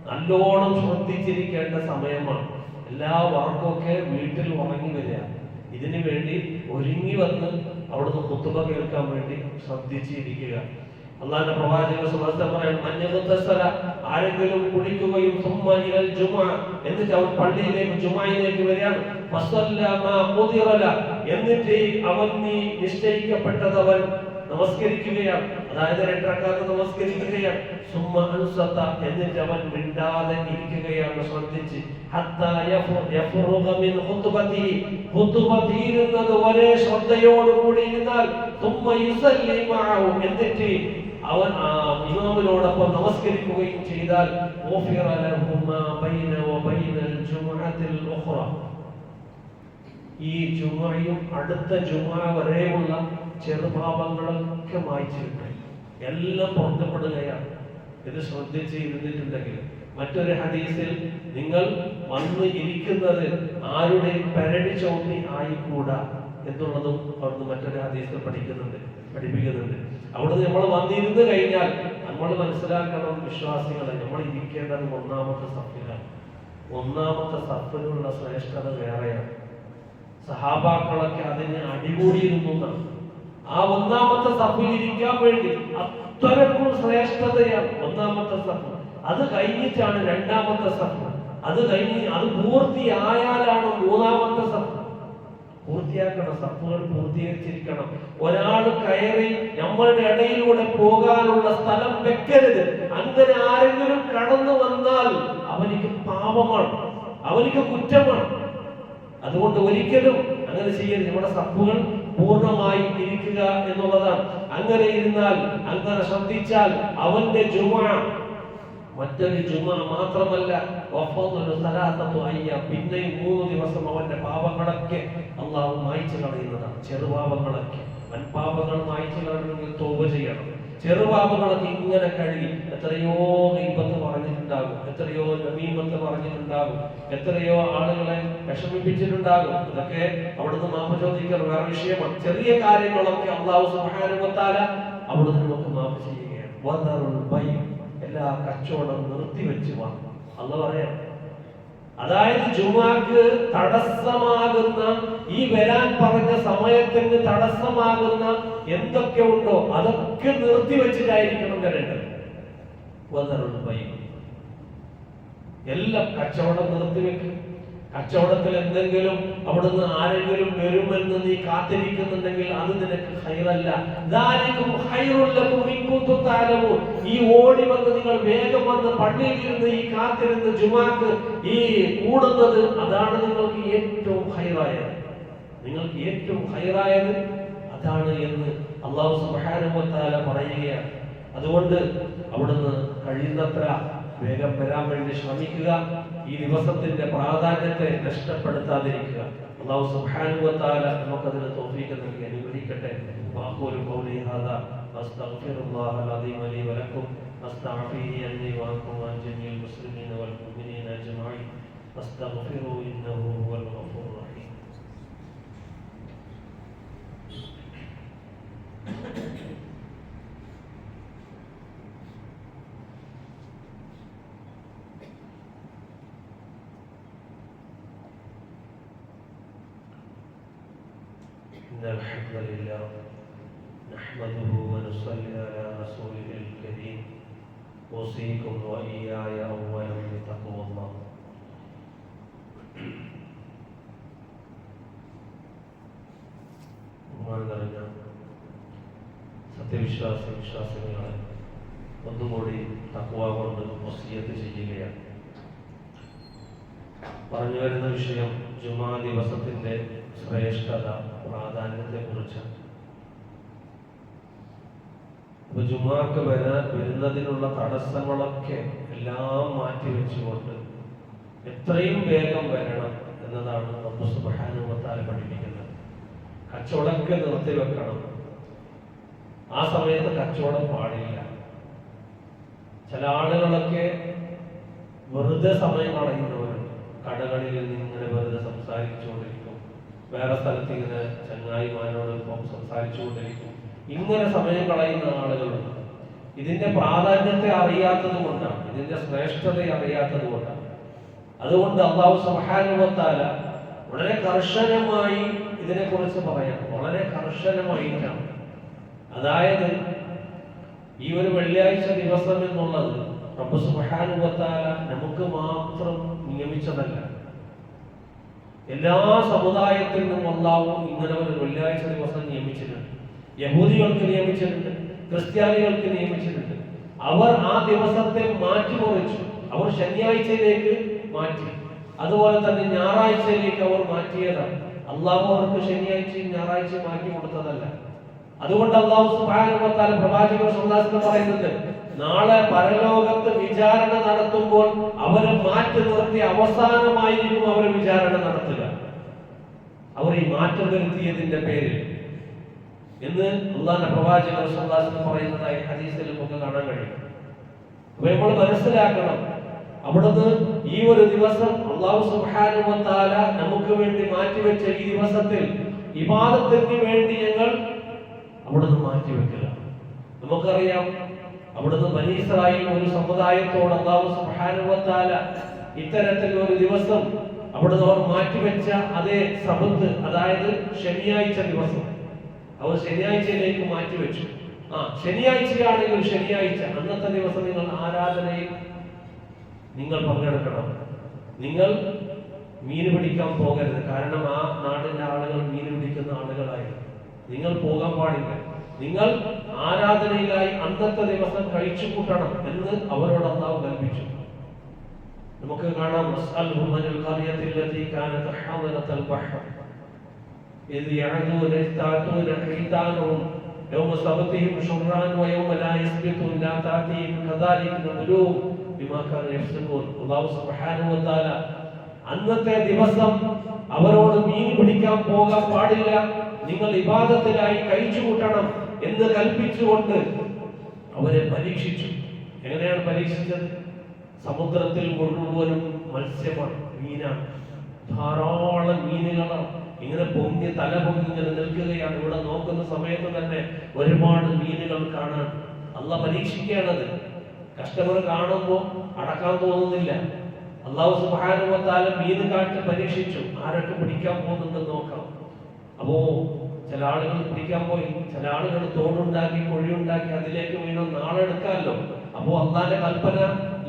നല്ലോണം ശ്രദ്ധിച്ചിരിക്കേണ്ട സമയമാണ്. എല്ലാ വർക്കൊക്കെ വീട്ടിൽ ഉറങ്ങി വരിക, ഇതിനു വേണ്ടി ഒരുങ്ങി വന്ന് അവിടുന്ന് ഖുതുബ കേൾക്കാൻ വേണ്ടി ശ്രദ്ധിച്ചിരിക്കുക. അല്ലാഹുവിന്റെ പ്രവാചകൻ സുബ്ഹാനഹു പറയുന്നു, മഞ്ഞുത്തസല, ആരെങ്കിലും കുളിക്കുകയും സുമ്മ ഇലൽ ജുമുഅ, എന്നിട്ട് അവൻ പള്ളിയിലേക്ക് ജുമുഅയിലേക്ക് വരികയാണ്. ഫസല്ലമ ഖുദിറല, എന്നിട്ട് അവൻ നീ നിശ്ചയിക്കപ്പെട്ടത് അവൻ നമസ്കരിക്കുകയാണ്, അതായത് 2 റക്അത്ത് നമസ്കരിക്കുകയാണ്. സുമ്മ അൻസത, എന്നിട്ട് അവൻ മിണ്ടാതെ ഇരിക്കുകയാണ് ശ്രദ്ധിച്ച്. ഹത്താ യഫറുഗ മിൻ ഖുതുബതി, ഖുതുബ തീരുന്നത് വരെ ശ്രദ്ധയോടുകൂടി ഇരുന്നാൽ സുമ്മ യുസല്ലി മഅഹു, എന്നിട്ട് അവൻ ഇമാമിനോടൊപ്പം നമസ്കരിക്കുകയും ചെയ്താൽ ഗുഫിറ ലഹു മാ ബൈന വബൈനൽ ജുമുഅത്തിൽ ഉഖ്റ, ഈ ജുമുഅയും അടുത്ത ജുമുഅ വരെയുള്ള ചെറുപാപങ്ങളൊക്കെ മായ്ച്ചിട്ട് എല്ലാം പുറത്തപ്പെടുകയാണ്. ഇത് ശ്രദ്ധിച്ച് ഇരുന്നിട്ടുണ്ടെങ്കിൽ. മറ്റൊരു ഹദീസിൽ നിങ്ങൾ വന്ന് ഇരിക്കുന്നത് ആരുടെ പെരടി ചവിട്ടി ആയിക്കൂടാ എന്നുള്ളതും അവിടുന്ന് മറ്റൊരു ഹദീസിൽ പഠിപ്പിക്കുന്നുണ്ട്. അവിടുന്ന് നമ്മൾ വന്നിരുന്ന് കഴിഞ്ഞാൽ നമ്മൾ മനസ്സിലാക്കണം, വിശ്വാസികളെ നമ്മൾ ഇരിക്കേണ്ടത് 1-ാമത്തെ സഫിലാണ്. 1-ാമത്തെ സഫിലുള്ള ശ്രേഷ്ഠത വേറെയാണ്. സഹാബാക്കളൊക്കെ അതിന് അടികൂടിയിരുന്നു എന്നാണ്. ആ 1-ാമത്തെ സഫിൽ ഇരിക്കാൻ വേണ്ടി അത്രക്കും ശ്രേഷ്ഠതയാണ് 1-ാമത്തെ സഫ്. അത് കഴിഞ്ഞിട്ടാണ് 2-ാമത്തെ സഫ്. അത് പൂർത്തിയായാലാണ് 3-ാമത്തെ സഫ്. പൂർത്തിയാക്കണം, സഫുകൾ പൂർത്തീകരിച്ചിരിക്കണം. ഒരാൾ കയറി നമ്മളുടെ ഇടയിലൂടെ പോകാനുള്ള സ്ഥലം വെക്കരുത്. അങ്ങനെ ആരെങ്കിലും കടന്നു വന്നാൽ അവനിക്ക് പാപമാണ്, അവനിക്ക് കുറ്റമാണ്. അതുകൊണ്ട് ഒരിക്കലും അങ്ങനെ ചെയ്യരുത്. നമ്മുടെ സഫുകൾ പൂർണ്ണമായി ഇരിക്കുക എന്നുള്ളതാണ്. അങ്ങനെ ഇരുന്നാൽ, അങ്ങനെ ശ്രദ്ധിച്ചാൽ അവന്റെ ജുമുഅ മറ്റൊരു ജുമുഅ മാത്രമല്ല, പിന്നെ 3 ദിവസം അവന്റെ പാപങ്ങളൊക്കെ അള്ളാഹു മായ്ച്ചു കളയുന്നതാണ്. ചെറുപാപങ്ങളൊക്കെ, വൻപാപങ്ങൾ മായ്ച്ചു കളയണമെങ്കിൽ തൗബ ചെയ്യണം. ചെറുപാപങ്ങളൊക്കെ ഇങ്ങനെ കഴുകി, എത്രയോ ഗീബത്ത് പറഞ്ഞിട്ടുണ്ടാകും, എത്രയോ നമീമത്ത് പറഞ്ഞിട്ടുണ്ടാകും, എത്രയോ ആളുകളെ വിഷമിപ്പിച്ചിട്ടുണ്ടാകും. ഇതൊക്കെ അവിടുന്ന് മാപ്പ് ചോദിക്കുന്ന വേറെ വിഷയമാണ്. ചെറിയ കാര്യങ്ങളൊക്കെ അല്ലാഹു സുബ്ഹാനഹു വ തആല അവിടുന്ന് നമുക്ക് മാപ്പ് ചെയ്യുകയാണ്. വദറുൽ ബൈ, എല്ലാ കച്ചവടം നിർത്തിവെച്ച് വാ. അല്ലാഹു പറയാം, അതായത് ജുമാക്ക് തടസ്സമാകുന്ന ഈ വരാൻ പറഞ്ഞ സമയത്തിന് തടസ്സമാകുന്ന എന്തൊക്കെ ഉണ്ടോ അതൊക്കെ നിർത്തിവെച്ചിട്ടായിരിക്കണം വരേണ്ടത്. എല്ലാം കച്ചവടം നിർത്തിവെക്കും. കച്ചവടത്തിൽ എന്തെങ്കിലും അവിടുന്ന് ആരെങ്കിലും വരുമെന്ന് നീ കാത്തിരിക്കുന്നുണ്ടെങ്കിൽ അത് നിനക്ക് ഖൈറല്ല. ഈ ഓടി വന്ന് നിങ്ങൾ വേഗം വന്ന് പള്ളിയിലിരുന്ന് ഈ കാത്തിരുന്ന് ജുമാക്ക് ഈ കൂടുന്നത് അതാണ് നിങ്ങൾക്ക് ഏറ്റവും ഖൈറായത്. നിങ്ങൾക്ക് ഏറ്റവും ഖൈറായത് അതാണ് എന്ന് അല്ലാഹു സുബ്ഹാനഹു വ തആല പറയുകയാണ്. അതുകൊണ്ട് അവിടുന്ന് കഴിയുന്നത്ര വേഗം വരാൻ വേണ്ടി ശ്രമിക്കുക. ഈ ദിവസത്തിന്റെ പ്രാധാന്യത്തെ നഷ്ടപ്പെടുത്താതിരിക്കുക. അല്ലാഹു സുബ്ഹാനഹു വ തആല നമുക്കതിന് തൗഫീഖ് നൽകി അനുഗ്രഹിക്കട്ടെ. വഅഖൂലു ഖൗലി ഹാദാ വഅസ്തഗ്ഫിറുല്ലാഹൽ അദീമ ലി വലക്കും അസ്തഗ്ഫിഹി അന്നി വഅൻകും വഅൻ ജമീഇൽ മുസ്ലിമീന വൽ മുഅ്മിനീന അജ്മഈൻ അസ്തഗ്ഫിറു ഇന്നഹു ഹുവൽ ഗഫൂറുർ റഹീം. إن الحمد لله نحمده ونصلي على رسوله الكريم أوصيكم وإياي أولا بتقوى الله. സത്യവിശ്വാസികളെ ഒന്നുകൂടി തഖ്വ കൊണ്ട് വസിയത്ത് ചെയ്യുകയാണ്. പറഞ്ഞു വരുന്ന വിഷയം ജുമാ ദിവസത്തിന്റെ ശ്രേഷ്ഠത, പ്രാധാന്യത്തെ കുറിച്ചാണ്. അപ്പൊ ജുമാക്ക് വരുന്നതിനുള്ള തടസ്സങ്ങളൊക്കെ എല്ലാം മാറ്റിവെച്ചുകൊണ്ട് എത്രയും വേഗം വരണം എന്നതാണ് റബ്ബ് സുബ്ഹാനഹു വ തആല പഠിപ്പിക്കുന്നത്. കച്ചവടമൊക്കെ നിർത്തിവെക്കണം. ആ സമയത്ത് കച്ചവടം പാടില്ല. ചില ആളുകളൊക്കെ വെറുതെ സമയം കളയുന്നവരുണ്ട്. കടകളിൽ നിന്ന് ഇങ്ങനെ വെറുതെ സംസാരിച്ചുകൊണ്ടിരിക്കും. വേറെ സ്ഥലത്ത് ഇങ്ങനെ ചങ്ങായിമാരോടൊപ്പം സംസാരിച്ചുകൊണ്ടിരിക്കും. ഇങ്ങനെ സമയം കളയുന്ന ആളുകളുണ്ട്. ഇതിന്റെ പ്രാധാന്യത്തെ അറിയാത്തത് കൊണ്ടാണ്, ഇതിന്റെ ശ്രേഷ്ഠതയെ അറിയാത്തത് കൊണ്ടാണ്. അതുകൊണ്ട് അല്ലാഹു സുബ്ഹാനഹു വ തആല വളരെ കർശനമായി ഇതിനെക്കുറിച്ച് പറയാം. വളരെ കർശനമായിട്ടാണ്. അതായത് ഈ ഒരു വെള്ളിയാഴ്ച ദിവസം എന്നുള്ളത് റബ്ബ് സുബ്ഹാനഹു വ തആല നമുക്ക് മാത്രം നിയമിച്ചതല്ല. എല്ലാ സമുദായത്തിൽ നിന്നും അല്ലാഹു ഇങ്ങനെ ഒരു വെള്ളിയാഴ്ച ദിവസം നിയമിച്ചിട്ടുണ്ട്. യഹൂദികൾക്ക് നിയമിച്ചിട്ടുണ്ട്, ക്രിസ്ത്യാനികൾക്ക് നിയമിച്ചിട്ടുണ്ട്. അവർ ആ ദിവസത്തെ മാറ്റിമറിച്ചു. അവർ ശനിയാഴ്ചയിലേക്ക് മാറ്റി. അതുപോലെ തന്നെ ഞായറാഴ്ചയിലേക്ക് അവർ മാറ്റിയതാണ്. അല്ലാഹു അവർക്ക് ശനിയാഴ്ചയും ഞായറാഴ്ചയും മാറ്റി കൊടുത്തതല്ല. അതുകൊണ്ട് അല്ലാഹു സുബ്ഹാനഹു വ തആല പ്രവാചകൻ സ്വല്ലല്ലാഹു അലൈഹി വസല്ലം പറയുന്നുണ്ട്, നാളെ പരലോകത്ത് വിചാരണ നടത്തുമ്പോൾ അവരെ മാറ്റി നിർത്തി അവസാനമായിരിക്കും അവരെ വിചാരണ നടത്തുക. അവർ ഈ മാറ്റം വരുത്തിയതിന്റെ പേരിൽ എന്ന് അല്ലാഹുവിന്റെ പ്രവാചകൻ സ്വല്ലല്ലാഹു അലൈഹി വസല്ലം പറയുന്നതായി ഹദീസിൽ നമുക്ക് കാണാൻ കഴിയും. അപ്പോൾ നമ്മൾ മനസ്സിലാക്കണം, അവിടുന്ന് ഈ ഒരു ദിവസം അല്ലാഹു സുബ്ഹാനഹു വ തആല നമുക്ക് വേണ്ടി മാറ്റിവെച്ച ഈ ദിവസത്തിൽ ഇബാദത്തിന് വേണ്ടി ഞങ്ങൾ അവിടുന്ന് മാറ്റിവെക്കുക. നമുക്കറിയാം, അവിടുന്ന് ബനി ഇസ്രായേൽ ഒരു സമുദായത്തോട് അല്ലാഹു സുബ്ഹാനഹു വ തആല ഇത്തരത്തിൽ ഒരു ദിവസം അവിടുന്ന് അവർ മാറ്റിവെച്ച അതേ സബത്ത്, അതായത് ശനിയാഴ്ച ദിവസം അവർ ശനിയാഴ്ചയിലേക്ക് മാറ്റിവെച്ചു. ശനിയാഴ്ചയാണെങ്കിൽ ശനിയാഴ്ച അന്നത്തെ ദിവസം നിങ്ങൾ ആരാധനയിൽ നിങ്ങൾ പങ്കെടുക്കണം. നിങ്ങൾ മീൻ പിടിക്കാൻ പോകരുത്. കാരണം ആ നാടിന്റെ ആളുകൾ മീൻ പിടിക്കുന്ന ആളുകളായിരുന്നു. നിങ്ങൾ പോകാൻ പാടില്ല. നിങ്ങൾ ആരാധനയിലായി അന്നത്തെ ദിവസം കഴിച്ചു കൂട്ടണം എന്ന് അവരോട് അല്ലാഹു കൽപ്പിച്ചു. നമുക്ക് കാണാം, إذ يعدون يستعدون حيتانهم يوم سبتهم شرعا ويوم لا يسبتون لا تأتيهم كذلك نبلوهم بما كانوا يفسقون. അല്ലാഹു സുബ്ഹാനഹു വ തആല അന്നത്തെ ദിവസം അവരോട് മീൻ പിടിക്കാൻ പോകാൻ പാടില്ല, നിങ്ങൾ ഇബാദത്തിനായി കഴിച്ചു കൂട്ടണം എന്ന് കൽപ്പിച്ചുകൊണ്ട് അവരെ പരീക്ഷിച്ചു. എങ്ങനെയാണ് പരീക്ഷിച്ചത്? സമുദ്രത്തിൽ മുഴുവനും മത്സ്യമാണ്, മീനാണ്, ധാരാളം മീനുകളാണ്. ഇങ്ങനെ പൊങ്ങി തല പൊങ്ങി ഇങ്ങനെ നിൽക്കുകയാണ്. ഇവിടെ നോക്കുന്ന സമയത്ത് തന്നെ ഒരുപാട് മീനുകൾ കാണാൻ അല്ലാഹു പരീക്ഷിക്കുകയാണത്. കസ്റ്റമർ കാണുമ്പോൾ അടക്കാൻ തോന്നുന്നില്ല. അല്ലാഹു സുബ്ഹാനഹു വ തആല മീൻ കാട്ടി പരീക്ഷിച്ചു, ആരൊക്കെ പിടിക്കാൻ പോകുന്നുണ്ടെന്ന് നോക്കാം. അപ്പോ ചില ആളുകൾ പിടിക്കാൻ പോയി, ചില ആളുകൾ തോടുണ്ടാക്കി കുഴിയുണ്ടാക്കി അതിലേക്ക് വീണ നാളെ എടുക്കാമല്ലോ. അപ്പോ അള്ളാന്റെ കൽപ്പന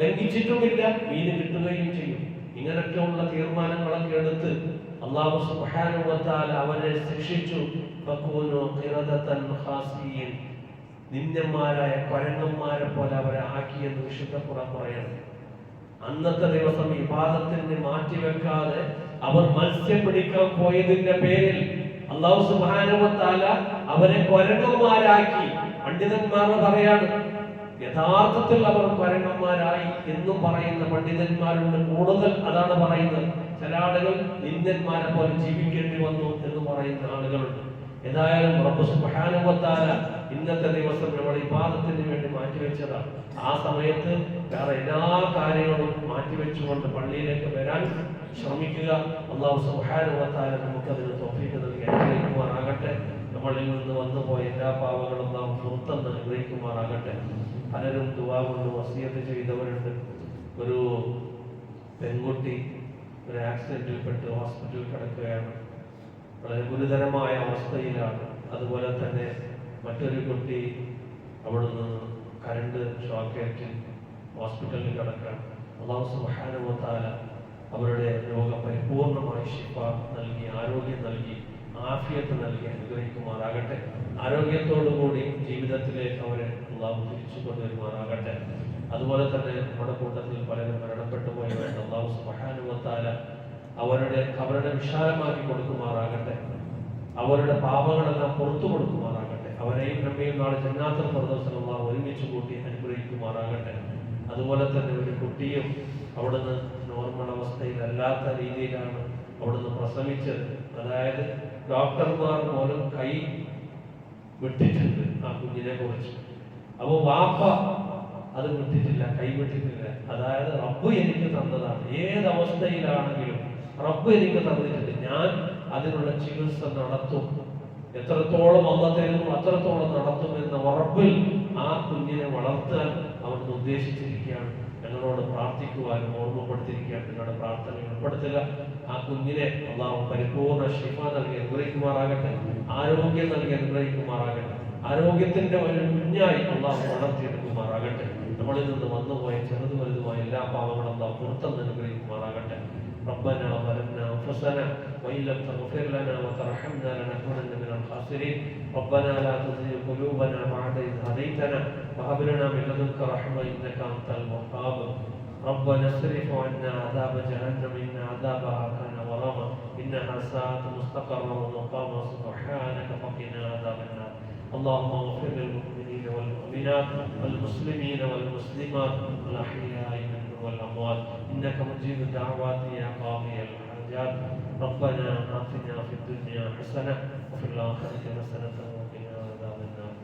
ലംഘിച്ചിട്ടുമില്ല, മീൻ കിട്ടുകയും ചെയ്യും. ഇങ്ങനെയൊക്കെയുള്ള തീരുമാനങ്ങളൊക്കെ എടുത്ത് അല്ലാഹു സുബ്ഹാനഹു വ തആല അവരെ ശിക്ഷിച്ചു. ഫകൂനു ഖിറദതൻ ഖാസിയൻ, നിന്ദന്മാരായ കുരങ്ങന്മാരെ പോലെ അവരെ ആക്കിയെന്ന് വിശുദ്ധ ഖുർആൻ പറയുന്നു. അന്നത്തെ ദിവസം ഇബാദത്തിന് മാറ്റിവെക്കാതെ അവർ മത്സ്യം പിടിക്കാൻ പോയതിന്റെ പേരിൽ അല്ലാഹു സുബ്ഹാനഹു വ തആല അവരെ കുരങ്ങന്മാരാക്കി. പണ്ഡിതന്മാർ പറയാണ്, യഥാർത്ഥത്തിൽ അവർ കുരങ്ങന്മാരായി എന്നും പറയുന്ന പണ്ഡിതന്മാരുണ്ട്. കൂടുതൽ അതാണ് പറയുന്നത്. ചില ആളുകൾ നിന്ദന്മാരെ പോലെ ജീവിക്കേണ്ടി വന്നു എന്ന് പറയുന്ന ആളുകളുണ്ട്. ഏതായാലും റബ്ബ് സുബ്ഹാനഹു വ തആല ഇന്നത്തെ ദിവസം നമ്മൾ ഇബാദത്തിന് വേണ്ടി മാറ്റിവെച്ചതാണ്. ആ സമയത്ത് വേറെ എല്ലാ കാര്യങ്ങളും മാറ്റിവെച്ചുകൊണ്ട് പള്ളിയിലേക്ക് വരാൻ ശ്രമിക്കുക. അല്ലാഹു സുബ്ഹാനഹു വ തആല നമുക്കതിന് തൗഫീഖ് നൽകി അനുഗ്രഹിക്കുമാറാകട്ടെ. നമ്മളിൽ നിന്ന് വന്നുപോയ എല്ലാ പാവങ്ങളും നാം പുറത്തുനിന്ന് അനുഗ്രഹിക്കുമാറാകട്ടെ. പലരും ദുആ കൊണ്ട് വസിയത്ത് ചെയ്തവരുണ്ട്. ഒരു പെൺകുട്ടി ഒരു ആക്സിഡന്റിൽ പെട്ട് ഹോസ്പിറ്റലിൽ കിടക്കുകയാണ്, വളരെ ഗുരുതരമായ അവസ്ഥയിലാണ്. അതുപോലെ തന്നെ മറ്റൊരു കുട്ടി അവിടുന്ന് കരണ്ട് ഷോക്കേറ്റ് ഹോസ്പിറ്റലിൽ കിടക്കുകയാണ്. അല്ലാഹു സുബ്ഹാനഹു വ തആല അവരുടെ രോഗം പരിപൂർണമായി ശിഫ നൽകി, ആരോഗ്യം നൽകി, ആഫിയത്ത് നൽകി അനുഗ്രഹിക്കുമാറാകട്ടെ. ആരോഗ്യത്തോടുകൂടി ജീവിതത്തിലേക്ക് അവരെ അല്ലാഹു തിരിച്ചു കൊണ്ടുവരുമാറാകട്ടെ. അതുപോലെ തന്നെ നമ്മുടെ കൂട്ടത്തിൽ പലരും മരണപ്പെട്ടു പോയവരുണ്ട്. അല്ലാഹു സുബ്ഹാനഹു വ തആല അവരുടെ വിശാലമാക്കി കൊടുക്കുമാറാകട്ടെ. അവരുടെ പാപങ്ങളെല്ലാം പുറത്തു കൊടുക്കുമാറാകട്ടെ. അവരെയും നമ്മയും നാളെ ജന്നാത്തുൽ ഫിർദൗസിൽ അല്ലാഹു ഒരുമിച്ച് കൂട്ടി അനുഗ്രഹിക്കുമാറാകട്ടെ. അതുപോലെ തന്നെ ഒരു കുട്ടിയും അവിടുന്ന് നോർമൽ അവസ്ഥയിലല്ലാത്ത രീതിയിലാണ് അവിടുന്ന് പ്രസവിച്ചത്. അതായത് ഡോക്ടർമാർ പോലും കൈ വിട്ടിട്ടുണ്ട് ആ കുഞ്ഞിനെ കുറിച്ച്. അപ്പോൾ വാപ്പ അത് വിട്ടിട്ടില്ല, കൈ വിട്ടിട്ടില്ല. അതായത് റബ്ബ് എനിക്ക് തന്നതാണ്, ഏതവസ്ഥയിലാണെങ്കിലും റബ്ബ് എനിക്ക് തന്നിട്ടുണ്ട്, ഞാൻ അതിനുള്ള ചികിത്സ നടത്തും. എത്രത്തോളം അല്ലാഹു തരുന്നു അത്രത്തോളം നടത്തുമെന്ന ഉറപ്പിൽ ആ കുഞ്ഞിനെ വളർത്താൻ അവിടുന്ന് ഉദ്ദേശിച്ചിരിക്കുകയാണ്. ഞങ്ങളോട് പ്രാർത്ഥിക്കുവാനും ഓർമ്മപ്പെടുത്തിയിരിക്കുകയാണ്. നിങ്ങളുടെ പ്രാർത്ഥനയിൽ ഉൾപ്പെടുത്തുക. ആ കുഞ്ഞിനെ അല്ലാഹു പരിപൂർണ്ണ ശിഫ നൽകി അനുഗ്രഹിക്കുമാറാകട്ടെ, ആരോഗ്യം നൽകി അനുഗ്രഹിക്കുമാറാകട്ടെ. ആരോഗ്യത്തിന്റെ ഒരു കുഞ്ഞായി അല്ലാഹു വളർത്തിയെടുക്കുമാറാകട്ടെ. നമ്മളിൽ നിന്ന് വന്നുപോയ ചെറുതു വലുതുമായ എല്ലാ പാവങ്ങളും അല്ലാഹു പുറത്തുനിന്ന് അനുഗ്രഹിക്കുമാറാകട്ടെ. ربنا ظلمنا أنفسنا وإن لم تغفر لنا وترحمنا لنكونن من الخاسرين. ربنا لا تزغ قلوبنا بعد إذ هديتنا وهب لنا من لدنك رحمة إنك أنت الوهاب. ربنا اصرف عنا عذاب جهنم إن عذابها كان غراما إنها ساءت مستقرا ومقاما سبحانك فقنا عذاب النار. اللهم اغفر للمؤمنين والمؤمنات والمسلمين والمسلمات الأحياء منهم والأموات إنك مجيب الدعوات يا قاضي الحاجات. ربنا آتنا في الدنيا حسنة وفي الآخرة حسنة وقنا عذاب النار.